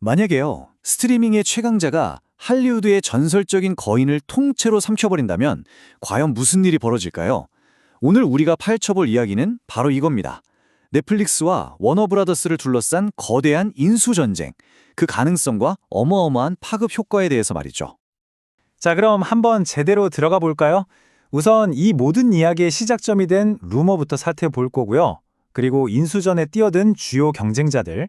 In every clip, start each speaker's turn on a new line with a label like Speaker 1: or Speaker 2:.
Speaker 1: 만약에요, 스트리밍의 최강자가 할리우드의 전설적인 거인을 통째로 삼켜버린다면 과연 무슨 일이 벌어질까요? 오늘 우리가 파헤쳐볼 이야기는 바로 이겁니다. 넷플릭스와 워너브라더스를 둘러싼 거대한 인수전쟁, 그 가능성과 어마어마한 파급 효과에 대해서 말이죠.
Speaker 2: 자, 그럼 한번 제대로 들어가 볼까요? 우선 이 모든 이야기의 시작점이 된 루머부터 살펴볼 거고요. 그리고 인수전에 뛰어든 주요 경쟁자들,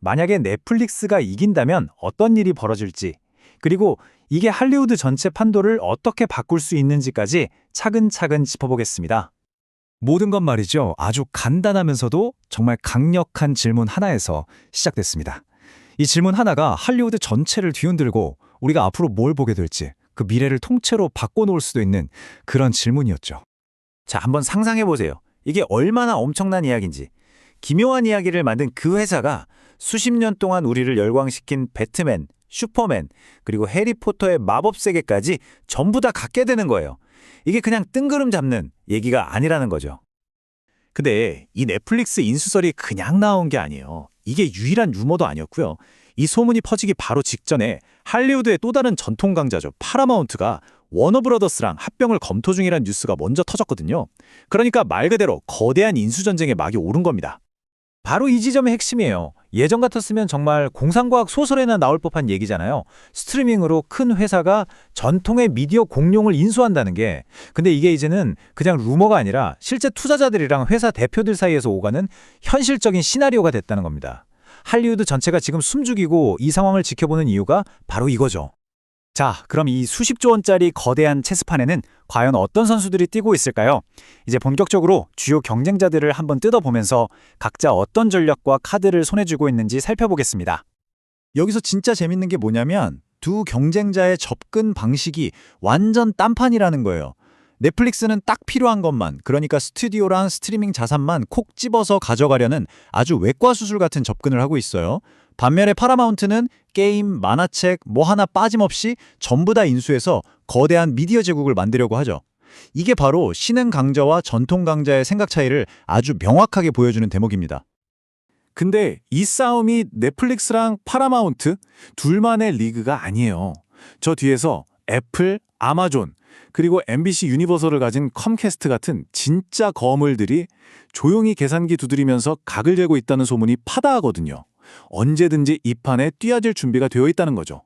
Speaker 2: 만약에 넷플릭스가 이긴다면 어떤 일이 벌어질지, 그리고 이게 할리우드 전체 판도를 어떻게 바꿀 수 있는지까지 차근차근 짚어보겠습니다.
Speaker 3: 모든 건 말이죠. 아주 간단하면서도 정말 강력한 질문 하나에서 시작됐습니다. 이 질문 하나가 할리우드 전체를 뒤흔들고 우리가 앞으로 뭘 보게 될지, 그 미래를 통째로 바꿔놓을 수도 있는 그런 질문이었죠.
Speaker 4: 자, 한번 상상해 보세요. 이게 얼마나 엄청난 이야기인지. 기묘한 이야기를 만든 그 회사가 수십 년 동안 우리를 열광시킨 배트맨, 슈퍼맨, 그리고 해리포터의 마법 세계까지 전부 다 갖게 되는 거예요. 이게 그냥 뜬구름 잡는 얘기가 아니라는 거죠.
Speaker 1: 근데 이 넷플릭스 인수설이 그냥 나온 게 아니에요. 이게 유일한 루머도 아니었고요. 이 소문이 퍼지기 바로 직전에 할리우드의 또 다른 전통 강자죠. 파라마운트가 워너브라더스랑 합병을 검토 중이라는 뉴스가 먼저 터졌거든요. 그러니까 말 그대로 거대한 인수전쟁의 막이 오른 겁니다.
Speaker 2: 바로 이 지점의 핵심이에요. 예전 같았으면 정말 공상과학 소설에나 나올 법한 얘기잖아요. 스트리밍으로 큰 회사가 전통의 미디어 공룡을 인수한다는 게. 근데 이게 이제는 그냥 루머가 아니라 실제 투자자들이랑 회사 대표들 사이에서 오가는 현실적인 시나리오가 됐다는 겁니다. 할리우드 전체가 지금 숨죽이고 이 상황을 지켜보는 이유가 바로 이거죠.
Speaker 1: 자, 그럼 이 수십조 원짜리 거대한 체스판에는 과연 어떤 선수들이 뛰고 있을까요? 이제 본격적으로 주요 경쟁자들을 한번 뜯어보면서 각자 어떤 전략과 카드를 손에 쥐고 있는지 살펴보겠습니다. 여기서 진짜 재밌는 게 뭐냐면 두 경쟁자의 접근 방식이 완전 딴판이라는 거예요. 넷플릭스는 딱 필요한 것만, 그러니까 스튜디오랑 스트리밍 자산만 콕 집어서 가져가려는 아주 외과수술 같은 접근을 하고 있어요. 반면에 파라마운트는 게임, 만화책, 뭐 하나 빠짐없이 전부 다 인수해서 거대한 미디어 제국을 만들려고 하죠. 이게 바로 신흥 강자와 전통 강자의 생각 차이를 아주 명확하게 보여주는 대목입니다. 근데 이 싸움이 넷플릭스랑 파라마운트 둘만의 리그가 아니에요. 저 뒤에서 애플, 아마존, 그리고 MBC 유니버설을 가진 컴캐스트 같은 진짜 거물들이 조용히 계산기 두드리면서 각을 재고 있다는 소문이 파다하거든요. 언제든지 이 판에 뛰어들 준비가 되어 있다는 거죠.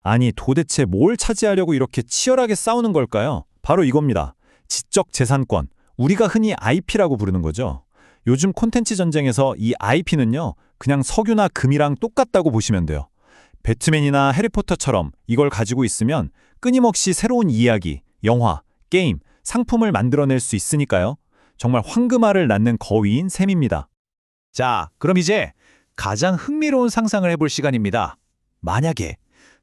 Speaker 1: 아니, 도대체 뭘 차지하려고 이렇게 치열하게 싸우는 걸까요? 바로 이겁니다. 지적 재산권, 우리가 흔히 IP라고 부르는 거죠. 요즘 콘텐츠 전쟁에서 이 IP는요, 그냥 석유나 금이랑 똑같다고 보시면 돼요. 배트맨이나 해리포터처럼 이걸 가지고 있으면 끊임없이 새로운 이야기, 영화, 게임, 상품을 만들어낼 수 있으니까요. 정말 황금알을 낳는 거위인 셈입니다. 자, 그럼 이제 가장 흥미로운 상상을 해볼 시간입니다.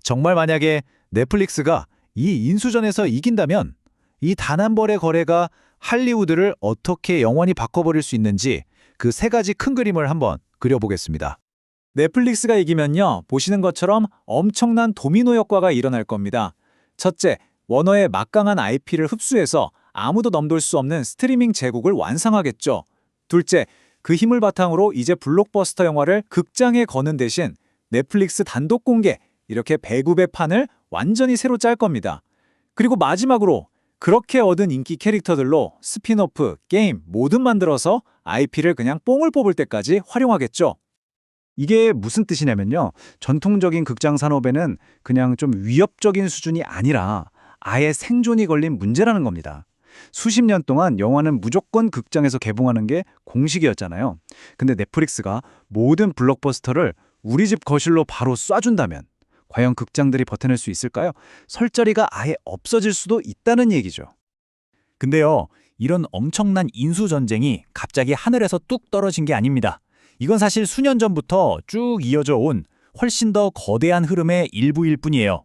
Speaker 1: 정말 만약에 넷플릭스가 이 인수전에서 이긴다면 이 단 한 벌의 거래가 할리우드를 어떻게 영원히 바꿔버릴 수 있는지 그 세 가지 큰 그림을 한번 그려보겠습니다.
Speaker 2: 넷플릭스가 이기면요, 보시는 것처럼 엄청난 도미노 효과가 일어날 겁니다. 첫째, 워너의 막강한 IP를 흡수해서 아무도 넘볼 수 없는 스트리밍 제국을 완성하겠죠. 둘째, 그 힘을 바탕으로 이제 블록버스터 영화를 극장에 거는 대신 넷플릭스 단독 공개, 이렇게 배급의 판을 완전히 새로 짤 겁니다. 그리고 마지막으로 그렇게 얻은 인기 캐릭터들로 스핀오프, 게임 뭐든 만들어서 IP를 그냥 뽕을 뽑을 때까지 활용하겠죠.
Speaker 1: 이게 무슨 뜻이냐면요. 전통적인 극장 산업에는 그냥 좀 위협적인 수준이 아니라 아예 생존이 걸린 문제라는 겁니다. 수십 년 동안 영화는 무조건 극장에서 개봉하는 게 공식이었잖아요. 근데 넷플릭스가 모든 블록버스터를 우리 집 거실로 바로 쏴준다면 과연 극장들이 버텨낼 수 있을까요? 설자리가 아예 없어질 수도 있다는 얘기죠. 근데요, 이런 엄청난 인수전쟁이 갑자기 하늘에서 뚝 떨어진 게 아닙니다. 이건 사실 수년 전부터 쭉 이어져 온 훨씬 더 거대한 흐름의 일부일 뿐이에요.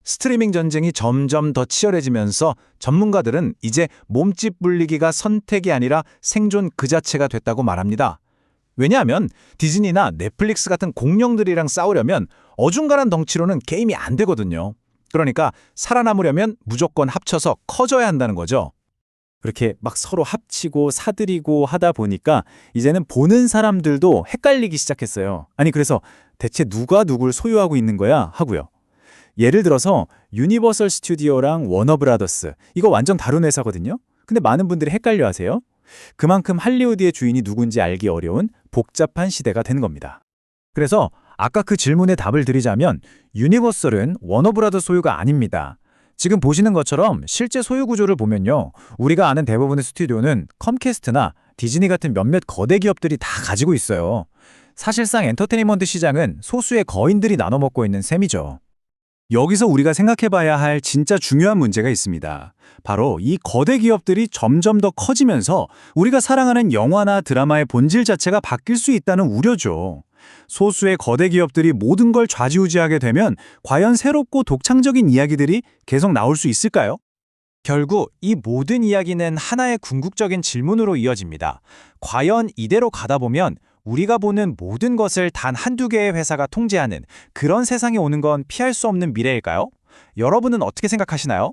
Speaker 1: 스트리밍 전쟁이 점점 더 치열해지면서 전문가들은 이제 몸집 불리기가 선택이 아니라 생존 그 자체가 됐다고 말합니다. 왜냐하면 디즈니나 넷플릭스 같은 공룡들이랑 싸우려면 어중간한 덩치로는 게임이 안 되거든요. 그러니까 살아남으려면 무조건 합쳐서 커져야 한다는 거죠. 그렇게 막 서로 합치고 사들이고 하다 보니까 이제는 보는 사람들도 헷갈리기 시작했어요. 아니, 그래서 대체 누가 누굴 소유하고 있는 거야 하고요. 예를 들어서 유니버설 스튜디오랑 워너브라더스 이거 완전 다른 회사거든요. 근데 많은 분들이 헷갈려 하세요. 그만큼 할리우드의 주인이 누군지 알기 어려운 복잡한 시대가 된 겁니다. 그래서 아까 그 질문에 답을 드리자면 유니버설은 워너브라더스 소유가 아닙니다. 지금 보시는 것처럼 실제 소유 구조를 보면요. 우리가 아는 대부분의 스튜디오는 컴캐스트나 디즈니 같은 몇몇 거대 기업들이 다 가지고 있어요. 사실상 엔터테인먼트 시장은 소수의 거인들이 나눠먹고 있는 셈이죠. 여기서 우리가 생각해봐야 할 진짜 중요한 문제가 있습니다. 바로 이 거대 기업들이 점점 더 커지면서 우리가 사랑하는 영화나 드라마의 본질 자체가 바뀔 수 있다는 우려죠. 소수의 거대 기업들이 모든 걸 좌지우지하게 되면 과연 새롭고 독창적인 이야기들이 계속 나올 수 있을까요? 결국 이 모든 이야기는 하나의 궁극적인 질문으로 이어집니다. 과연 이대로 가다 보면 우리가 보는 모든 것을 단 한두 개의 회사가 통제하는 그런 세상이 오는 건 피할 수 없는 미래일까요? 여러분은 어떻게 생각하시나요?